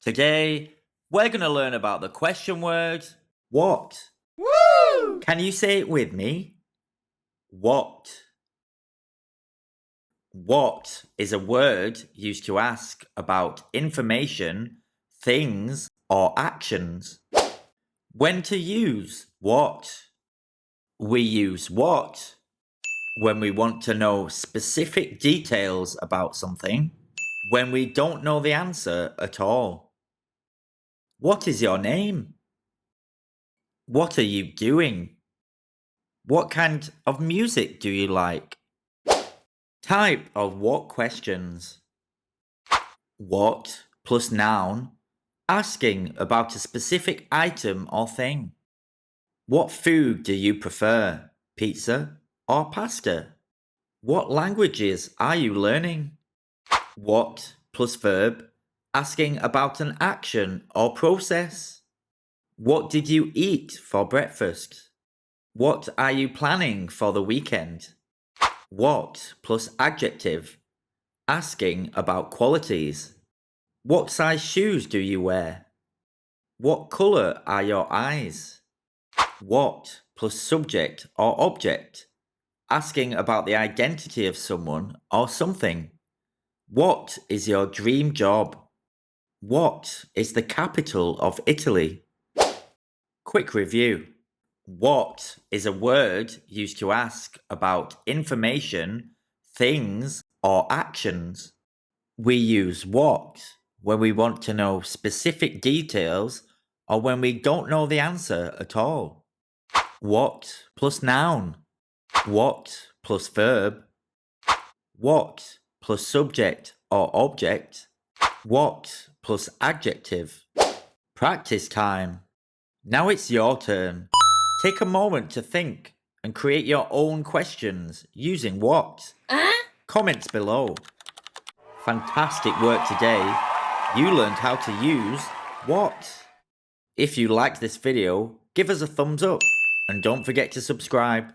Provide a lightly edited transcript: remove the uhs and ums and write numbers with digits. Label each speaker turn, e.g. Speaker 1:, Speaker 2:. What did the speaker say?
Speaker 1: Today, we're going to learn about the question word, what.
Speaker 2: Woo!
Speaker 1: Can you say it with me? What? What is a word used to ask about information, things, or actions. When to use what? We use what when we want to know specific details about something, when we don't know the answer at all. What is your name? What are you doing? What kind of music do you like? Type of what questions. What plus noun, asking about a specific item or thing. What food do you prefer, pizza or pasta? What languages are you learning? What plus verb, asking about an action or process. What did you eat for breakfast? What are you planning for the weekend? What plus adjective, asking about qualities. What size shoes do you wear? What colour are your eyes? What plus subject or object, asking about the identity of someone or something. What is your dream job? What is the capital of Italy? Quick review. What is a word used to ask about information, things, or actions. We use what when we want to know specific details or when we don't know the answer at all. What plus noun. What plus verb. What plus subject or object. What plus adjective. Practice time. Now it's your turn. Take a moment to think and create your own questions using what. Comments below. Fantastic work today. You learned how to use what. If you liked this video, give us a thumbs up and don't forget to subscribe.